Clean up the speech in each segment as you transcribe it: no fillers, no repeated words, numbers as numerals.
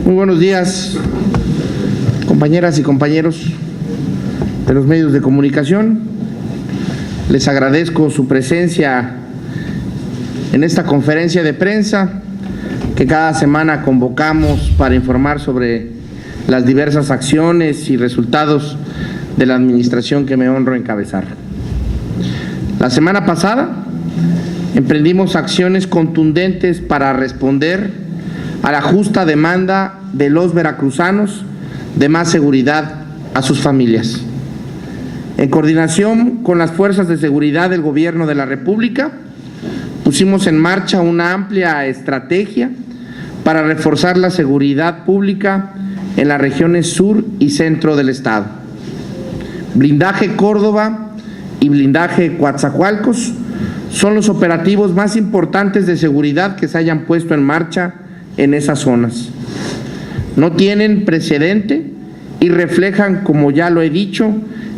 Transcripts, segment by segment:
Muy buenos días, compañeras y compañeros de los medios de comunicación. Les agradezco su presencia en esta conferencia de prensa que cada semana convocamos para informar sobre las diversas acciones y resultados de la administración que me honro encabezar. La semana pasada emprendimos acciones contundentes para responder a la justa demanda de los veracruzanos de más seguridad a sus familias. En coordinación con las fuerzas de seguridad del Gobierno de la República, pusimos en marcha una amplia estrategia para reforzar la seguridad pública en las regiones sur y centro del Estado. Blindaje Córdoba y Blindaje Coatzacoalcos son los operativos más importantes de seguridad que se hayan puesto en marcha en esas zonas. No tienen precedente y reflejan, como ya lo he dicho,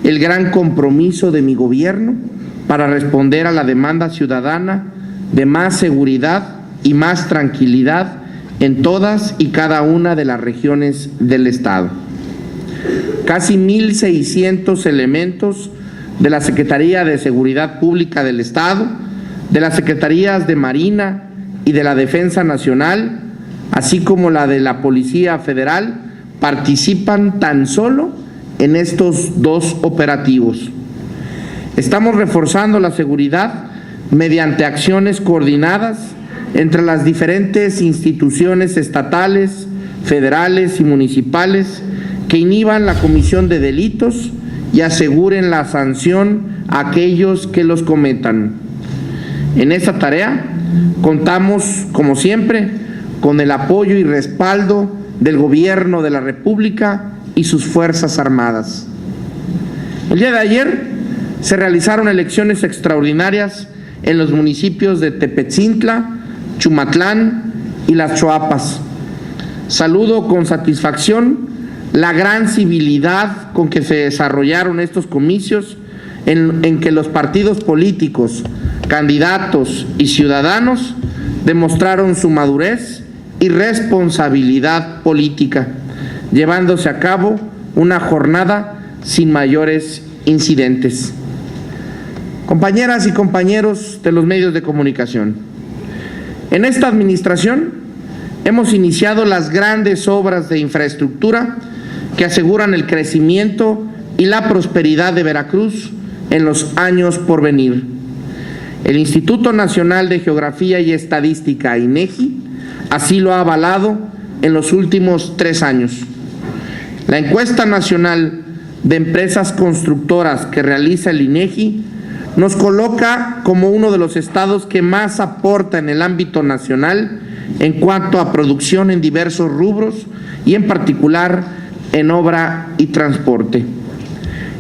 el gran compromiso de mi gobierno para responder a la demanda ciudadana de más seguridad y más tranquilidad en todas y cada una de las regiones del Estado. Casi 1,600 elementos de la Secretaría de Seguridad Pública del Estado, de las Secretarías de Marina y de la Defensa Nacional, así como la de la Policía Federal, participan tan solo en estos dos operativos. Estamos reforzando la seguridad mediante acciones coordinadas entre las diferentes instituciones estatales, federales y municipales que inhiban la comisión de delitos y aseguren la sanción a aquellos que los cometan. En esta tarea contamos, como siempre, con el apoyo y respaldo del Gobierno de la República y sus Fuerzas Armadas. El día de ayer se realizaron elecciones extraordinarias en los municipios de Tepetzintla, Chumatlán y Las Choapas. Saludo con satisfacción la gran civilidad con que se desarrollaron estos comicios en que los partidos políticos, candidatos y ciudadanos demostraron su madurez y responsabilidad política, llevándose a cabo una jornada sin mayores incidentes. Compañeras y compañeros de los medios de comunicación, en esta administración hemos iniciado las grandes obras de infraestructura que aseguran el crecimiento y la prosperidad de Veracruz en los años por venir. El Instituto Nacional de Geografía y Estadística, INEGI, así lo ha avalado en los últimos 3 años. La encuesta nacional de empresas constructoras que realiza el INEGI nos coloca como uno de los estados que más aporta en el ámbito nacional en cuanto a producción en diversos rubros y en particular en obra y transporte.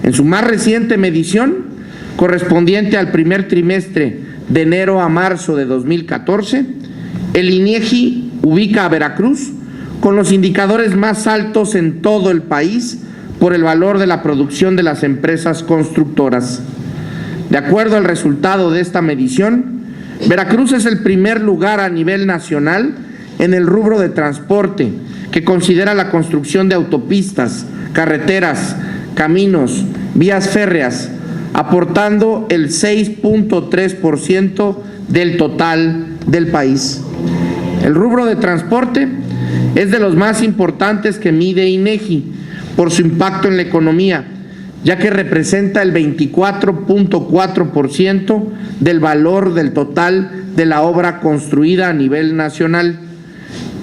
En su más reciente medición, correspondiente al primer trimestre de enero a marzo de 2014, el INEGI ubica a Veracruz con los indicadores más altos en todo el país por el valor de la producción de las empresas constructoras. De acuerdo al resultado de esta medición, Veracruz es el primer lugar a nivel nacional en el rubro de transporte, que considera la construcción de autopistas, carreteras, caminos, vías férreas, aportando el 6.3% del total del país. El rubro de transporte es de los más importantes que mide INEGI por su impacto en la economía, ya que representa el 24.4% del valor del total de la obra construida a nivel nacional.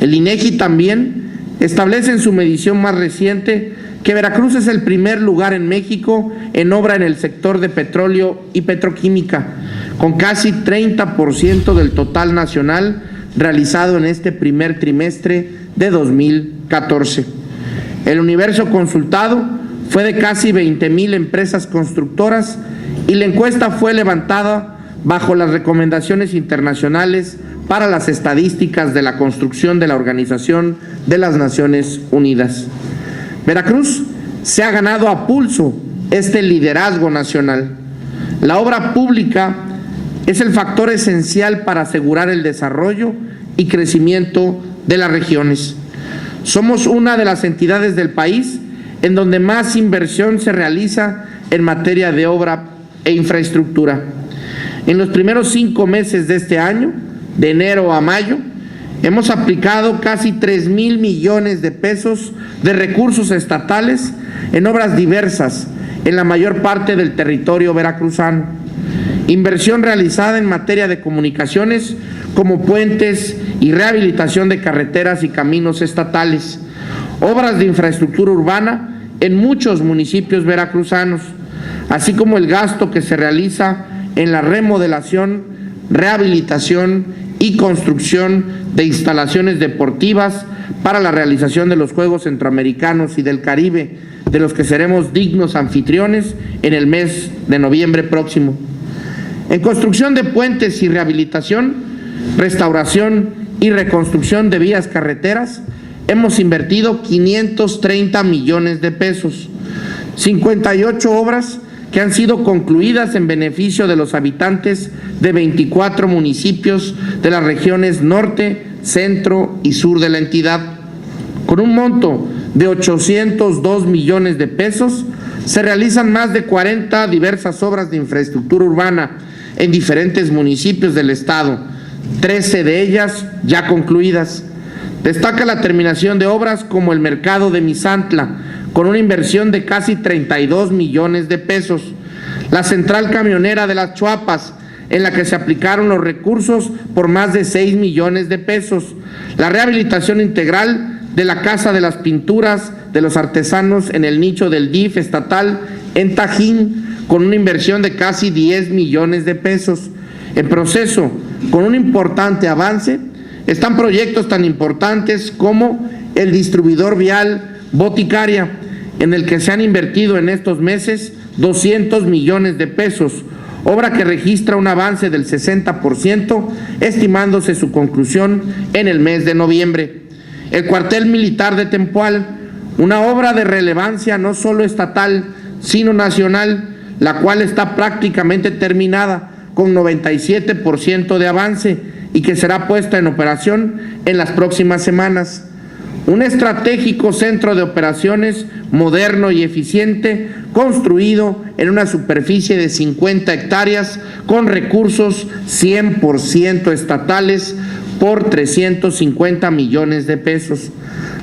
El INEGI también establece en su medición más reciente que Veracruz es el primer lugar en México en obra en el sector de petróleo y petroquímica, con casi 30% del total nacional realizado en este primer trimestre de 2014. El universo consultado fue de casi 20,000 empresas constructoras y la encuesta fue levantada bajo las recomendaciones internacionales para las estadísticas de la construcción de la Organización de las Naciones Unidas. Veracruz se ha ganado a pulso este liderazgo nacional. La obra pública es el factor esencial para asegurar el desarrollo y crecimiento de las regiones. Somos una de las entidades del país en donde más inversión se realiza en materia de obra e infraestructura. En los primeros 5 meses de este año, de enero a mayo, hemos aplicado casi 3,000 millones de pesos de recursos estatales en obras diversas en la mayor parte del territorio veracruzano. Inversión realizada en materia de comunicaciones como puentes y rehabilitación de carreteras y caminos estatales, obras de infraestructura urbana en muchos municipios veracruzanos, así como el gasto que se realiza en la remodelación, rehabilitación y construcción de instalaciones deportivas para la realización de los Juegos Centroamericanos y del Caribe, de los que seremos dignos anfitriones en el mes de noviembre próximo. En construcción de puentes y rehabilitación, restauración y reconstrucción de vías carreteras, hemos invertido 530 millones de pesos, 58 obras que han sido concluidas en beneficio de los habitantes de 24 municipios de las regiones norte, centro y sur de la entidad. Con un monto de 802 millones de pesos, se realizan más de 40 diversas obras de infraestructura urbana en diferentes municipios del estado, 13 de ellas ya concluidas. Destaca la terminación de obras como el mercado de Misantla, con una inversión de casi 32 millones de pesos, la central camionera de Las Chuapas, en la que se aplicaron los recursos por más de 6 millones de pesos, la rehabilitación integral de la Casa de las Pinturas de los Artesanos en el nicho del DIF estatal en Tajín, con una inversión de casi 10 millones de pesos. En proceso, con un importante avance, están proyectos tan importantes como el distribuidor vial Boticaria, en el que se han invertido en estos meses 200 millones de pesos, obra que registra un avance del 60%, estimándose su conclusión en el mes de noviembre. El cuartel militar de Tempoal, una obra de relevancia no solo estatal, sino nacional, la cual está prácticamente terminada, con 97% de avance y que será puesta en operación en las próximas semanas. Un estratégico centro de operaciones moderno y eficiente, construido en una superficie de 50 hectáreas con recursos 100% estatales por 350 millones de pesos.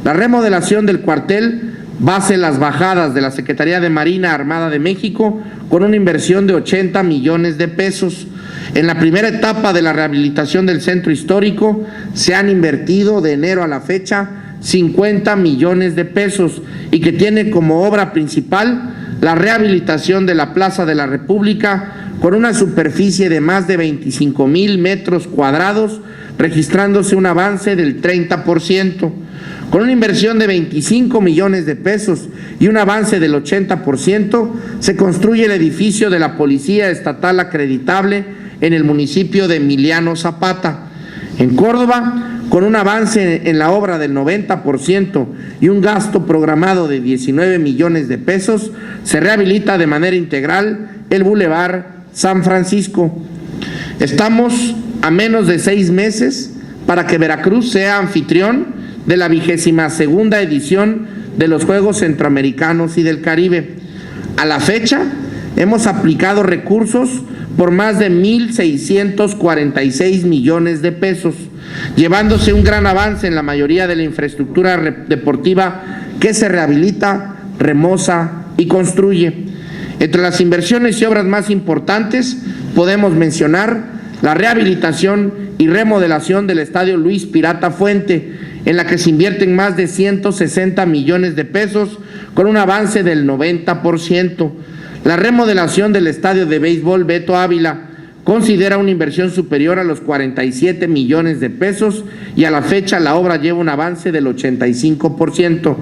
La remodelación del cuartel base Las Bajadas de la Secretaría de Marina Armada de México con una inversión de 80 millones de pesos. En la primera etapa de la rehabilitación del centro histórico se han invertido de enero a la fecha 50 millones de pesos y que tiene como obra principal la rehabilitación de la Plaza de la República con una superficie de más de 25,000 metros cuadrados, registrándose un avance del 30%. Con una inversión de 25 millones de pesos y un avance del 80%, se construye el edificio de la Policía Estatal acreditable en el municipio de Emiliano Zapata. En Córdoba, con un avance en la obra del 90% y un gasto programado de 19 millones de pesos, se rehabilita de manera integral el Boulevard San Francisco. Estamos a menos de 6 meses para que Veracruz sea anfitrión de la 22ª edición de los Juegos Centroamericanos y del Caribe. A la fecha, hemos aplicado recursos por más de 1,646 millones de pesos, llevándose un gran avance en la mayoría de la infraestructura deportiva que se rehabilita, remoza y construye. Entre las inversiones y obras más importantes podemos mencionar la rehabilitación y remodelación del Estadio Luis Pirata Fuente, en la que se invierten más de 160 millones de pesos con un avance del 90%. La remodelación del Estadio de Béisbol Beto Ávila considera una inversión superior a los 47 millones de pesos y a la fecha la obra lleva un avance del 85%.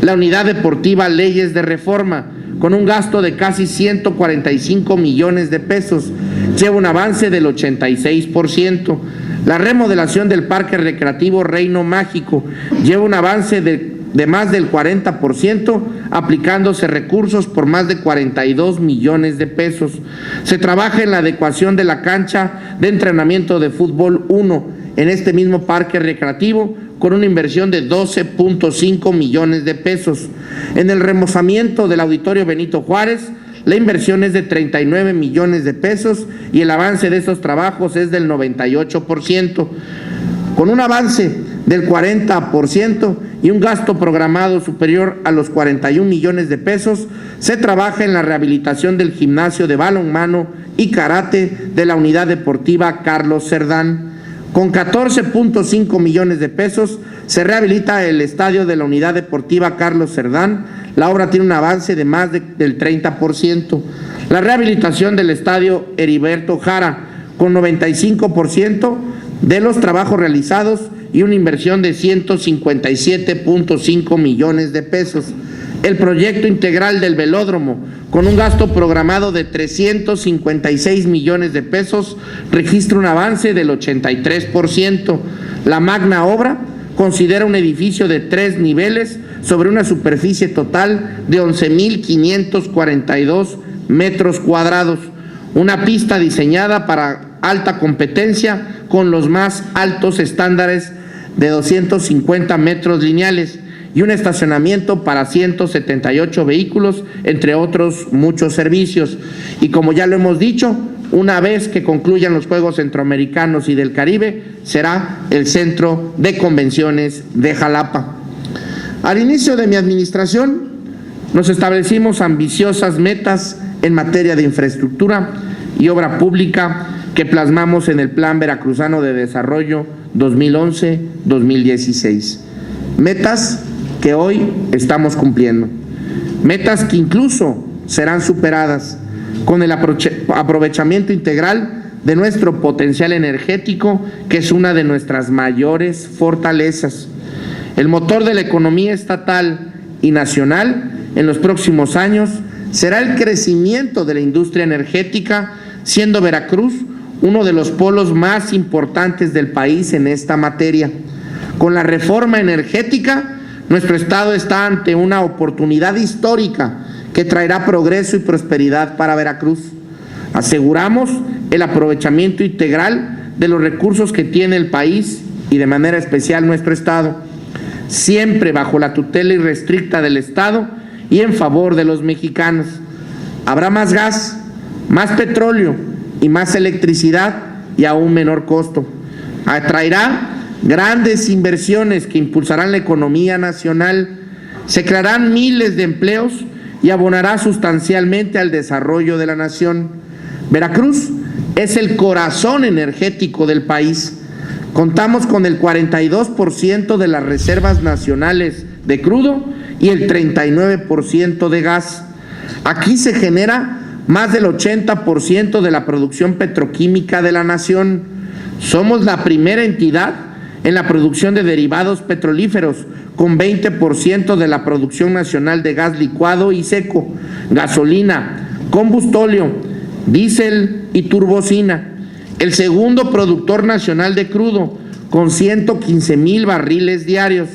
La Unidad Deportiva Leyes de Reforma, con un gasto de casi 145 millones de pesos, lleva un avance del 86%. La remodelación del Parque Recreativo Reino Mágico lleva un avance de más del 40%, aplicándose recursos por más de 42 millones de pesos. Se trabaja en la adecuación de la cancha de entrenamiento de fútbol 1 en este mismo parque recreativo, con una inversión de 12.5 millones de pesos. En el remozamiento del Auditorio Benito Juárez, la inversión es de 39 millones de pesos y el avance de estos trabajos es del 98%. Con un avance del 40% y un gasto programado superior a los 41 millones de pesos, se trabaja en la rehabilitación del gimnasio de balonmano y karate de la Unidad Deportiva Carlos Cerdán. Con 14.5 millones de pesos se rehabilita el estadio de la Unidad Deportiva Carlos Cerdán. La obra tiene un avance de más del 30%. La rehabilitación del estadio Heriberto Jara, con 95% de los trabajos realizados y una inversión de 157.5 millones de pesos. El proyecto integral del velódromo, con un gasto programado de 356 millones de pesos, registra un avance del 83%. La magna obra considera un edificio de 3 niveles sobre una superficie total de 11.542 metros cuadrados. Una pista diseñada para alta competencia con los más altos estándares de 250 metros lineales y un estacionamiento para 178 vehículos, entre otros muchos servicios. Y como ya lo hemos dicho, una vez que concluyan los Juegos Centroamericanos y del Caribe, será el Centro de Convenciones de Jalapa. Al inicio de mi administración, nos establecimos ambiciosas metas en materia de infraestructura y obra pública que plasmamos en el Plan Veracruzano de Desarrollo 2011-2016. Metas que hoy estamos cumpliendo. Metas que incluso serán superadas con el aprovechamiento integral de nuestro potencial energético, que es una de nuestras mayores fortalezas. El motor de la economía estatal y nacional en los próximos años será el crecimiento de la industria energética, siendo Veracruz uno de los polos más importantes del país en esta materia. Con la reforma energética, nuestro Estado está ante una oportunidad histórica que traerá progreso y prosperidad para Veracruz. Aseguramos el aprovechamiento integral de los recursos que tiene el país y de manera especial nuestro Estado, siempre bajo la tutela irrestricta del Estado y en favor de los mexicanos. Habrá más gas, más petróleo y más electricidad y a un menor costo. Atraerá grandes inversiones que impulsarán la economía nacional, se crearán miles de empleos y abonará sustancialmente al desarrollo de la nación. Veracruz es el corazón energético del país. Contamos con el 42% de las reservas nacionales de crudo y el 39% de gas. Aquí se genera más del 80% de la producción petroquímica de la nación. Somos la primera entidad en la producción de derivados petrolíferos, con 20% de la producción nacional de gas licuado y seco, gasolina, combustóleo, diésel y turbocina. El segundo productor nacional de crudo, con 115,000 barriles diarios.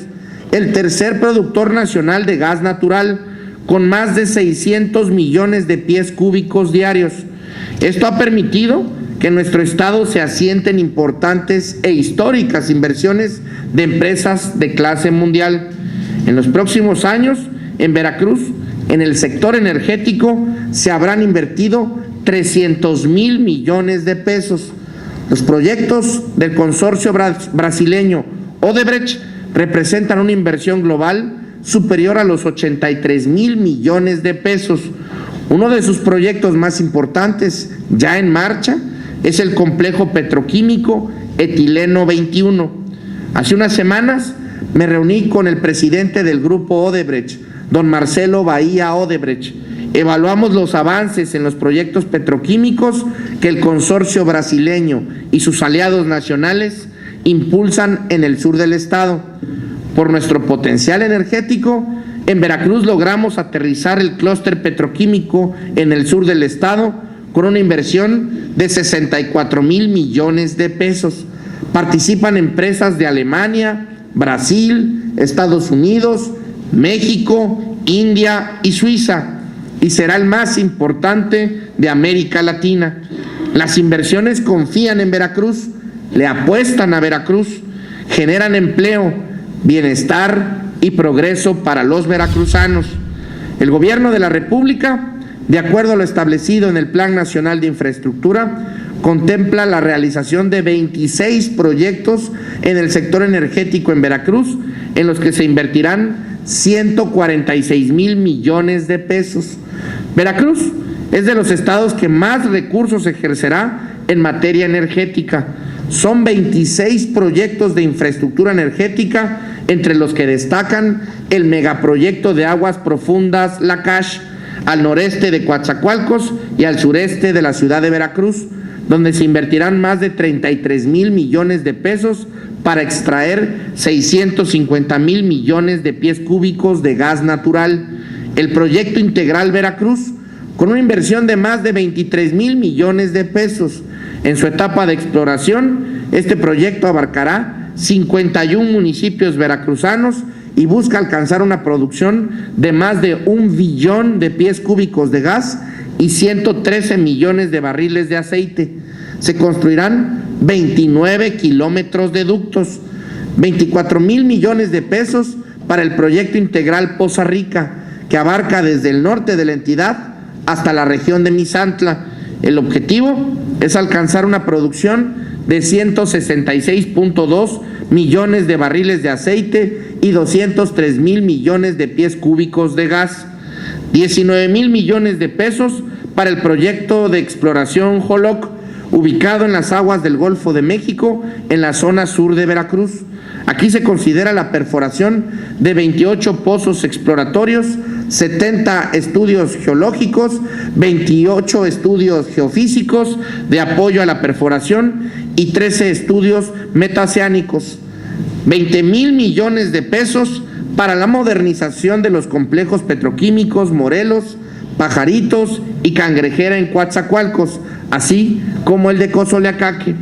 El tercer productor nacional de gas natural, con más de 600 millones de pies cúbicos diarios. Esto ha permitido que nuestro Estado se asiente en importantes e históricas inversiones de empresas de clase mundial. En los próximos años, en Veracruz, en el sector energético, se habrán invertido 300,000 millones de pesos. Los proyectos del consorcio brasileño Odebrecht representan una inversión global superior a los 83,000 millones de pesos. Uno de sus proyectos más importantes, ya en marcha, es el complejo petroquímico Etileno 21. Hace unas semanas me reuní con el presidente del grupo Odebrecht, don Marcelo Bahía Odebrecht. Evaluamos los avances en los proyectos petroquímicos que el consorcio brasileño y sus aliados nacionales impulsan en el sur del estado. Por nuestro potencial energético, en Veracruz logramos aterrizar el clúster petroquímico en el sur del estado con una inversión de 64,000 millones de pesos. Participan empresas de Alemania, Brasil, Estados Unidos, México, India y Suiza, y será el más importante de América Latina. Las inversiones confían en Veracruz, le apuestan a Veracruz, generan empleo, bienestar y progreso para los veracruzanos. El Gobierno de la República, de acuerdo a lo establecido en el Plan Nacional de Infraestructura, contempla la realización de 26 proyectos en el sector energético en Veracruz, en los que se invertirán 146,000 millones de pesos. Veracruz es de los estados que más recursos ejercerá en materia energética. Son 26 proyectos de infraestructura energética, entre los que destacan el megaproyecto de aguas profundas Lakach, al noreste de Coatzacoalcos y al sureste de la ciudad de Veracruz, donde se invertirán más de 33,000 millones de pesos para extraer 650,000 millones de pies cúbicos de gas natural. El proyecto integral Veracruz, con una inversión de más de 23,000 millones de pesos. En su etapa de exploración, este proyecto abarcará 51 municipios veracruzanos y busca alcanzar una producción de más de 1 billón de pies cúbicos de gas y 113 millones de barriles de aceite. Se construirán 29 kilómetros de ductos, 24,000 millones de pesos para el proyecto integral Poza Rica, que abarca desde el norte de la entidad hasta la región de Misantla. El objetivo es alcanzar una producción de 166.2 millones de barriles de aceite y 203,000 millones de pies cúbicos de gas. 19,000 millones de pesos para el proyecto de exploración Joloc, ubicado en las aguas del Golfo de México, en la zona sur de Veracruz. Aquí se considera la perforación de 28 pozos exploratorios, 70 estudios geológicos, 28 estudios geofísicos de apoyo a la perforación y 13 estudios metaoceánicos. 20,000 millones de pesos para la modernización de los complejos petroquímicos Morelos, Pajaritos y Cangrejera en Coatzacoalcos, así como el de Cozoleacaque.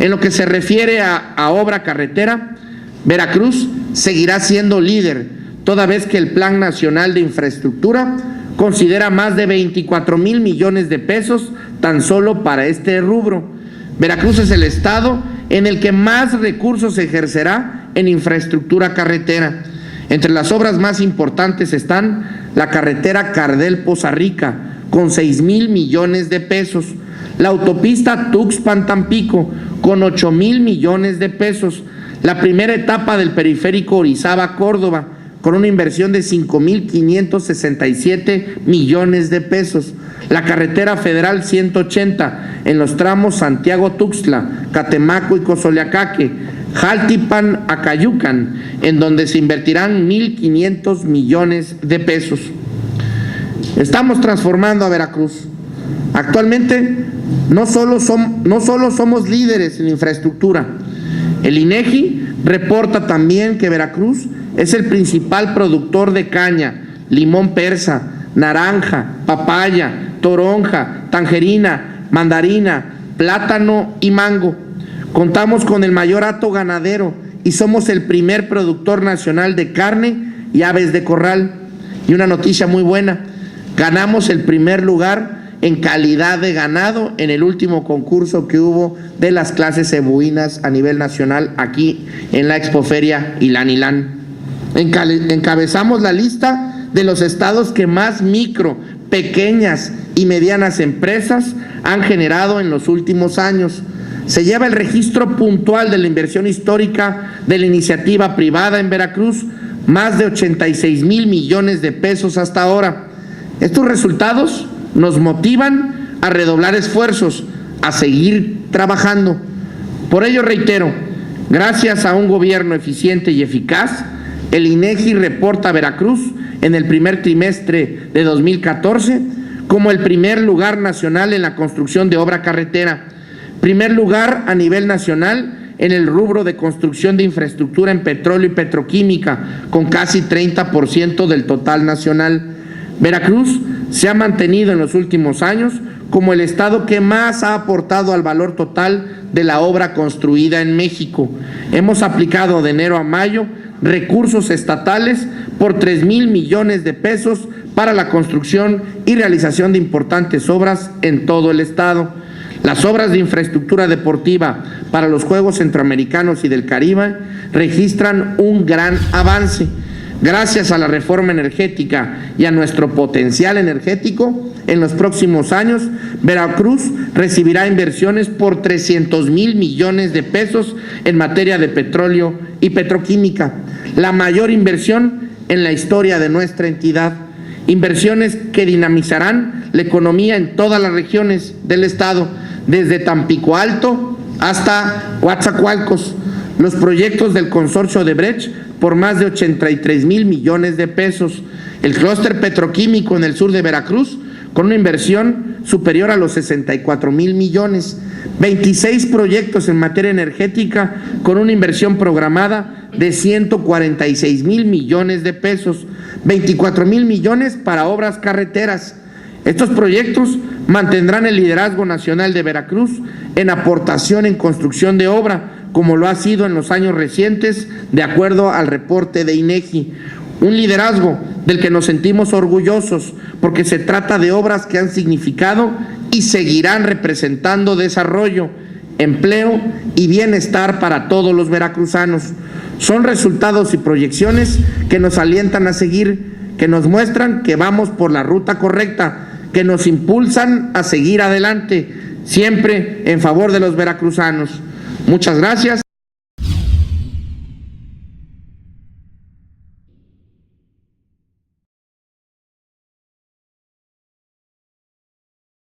En lo que se refiere a obra carretera, Veracruz seguirá siendo líder, toda vez que el Plan Nacional de Infraestructura considera más de 24,000 millones de pesos tan solo para este rubro. Veracruz es el estado en el que más recursos ejercerá en infraestructura carretera. Entre las obras más importantes están la carretera Cardel-Poza Rica, con 6,000 millones de pesos, la autopista Tuxpan-Tampico, con 8,000 millones de pesos, la primera etapa del periférico Orizaba-Córdoba, con una inversión de 5,567 millones de pesos, la carretera federal 180 en los tramos Santiago-Tuxtla, Catemaco y Cozoleacaque, Jaltipan-Acayucan, en donde se invertirán 1,500 millones de pesos. Estamos transformando a Veracruz. Actualmente no solo somos líderes en infraestructura. El INEGI reporta también que Veracruz es el principal productor de caña, limón persa, naranja, papaya, toronja, tangerina, mandarina, plátano y mango. Contamos con el mayor hato ganadero y somos el primer productor nacional de carne y aves de corral. Y una noticia muy buena, ganamos el primer lugar en calidad de ganado en el último concurso que hubo de las clases cebuinas a nivel nacional aquí en la Expoferia Ilán. Encabezamos la lista de los estados que más micro, pequeñas y medianas empresas han generado en los últimos años. Se lleva el registro puntual de la inversión histórica de la iniciativa privada en Veracruz, más de 86,000 millones de pesos hasta ahora. Estos resultados nos motivan a redoblar esfuerzos, a seguir trabajando. Por ello reitero, gracias a un gobierno eficiente y eficaz, el INEGI reporta a Veracruz en el primer trimestre de 2014 como el primer lugar nacional en la construcción de obra carretera, primer lugar a nivel nacional en el rubro de construcción de infraestructura en petróleo y petroquímica, con casi 30% del total nacional. Veracruz se ha mantenido en los últimos años como el estado que más ha aportado al valor total de la obra construida en México. Hemos aplicado de enero a mayo recursos estatales por 3,000 millones de pesos para la construcción y realización de importantes obras en todo el estado. Las obras de infraestructura deportiva para los Juegos Centroamericanos y del Caribe registran un gran avance. Gracias a la reforma energética y a nuestro potencial energético, en los próximos años, Veracruz recibirá inversiones por 300,000 millones de pesos en materia de petróleo y petroquímica, la mayor inversión en la historia de nuestra entidad. Inversiones que dinamizarán la economía en todas las regiones del estado, desde Tampico Alto hasta Coatzacoalcos. Los proyectos del consorcio de Brecht por más de 83,000 millones de pesos. El clúster petroquímico en el sur de Veracruz con una inversión superior a los 64,000 millones. 26 proyectos en materia energética con una inversión programada de 146,000 millones de pesos. 24,000 millones para obras carreteras. Estos proyectos mantendrán el liderazgo nacional de Veracruz en aportación en construcción de obra, como lo ha sido en los años recientes, de acuerdo al reporte de INEGI. Un liderazgo del que nos sentimos orgullosos, porque se trata de obras que han significado y seguirán representando desarrollo, empleo y bienestar para todos los veracruzanos. Son resultados y proyecciones que nos alientan a seguir, que nos muestran que vamos por la ruta correcta, que nos impulsan a seguir adelante, siempre en favor de los veracruzanos. Muchas gracias.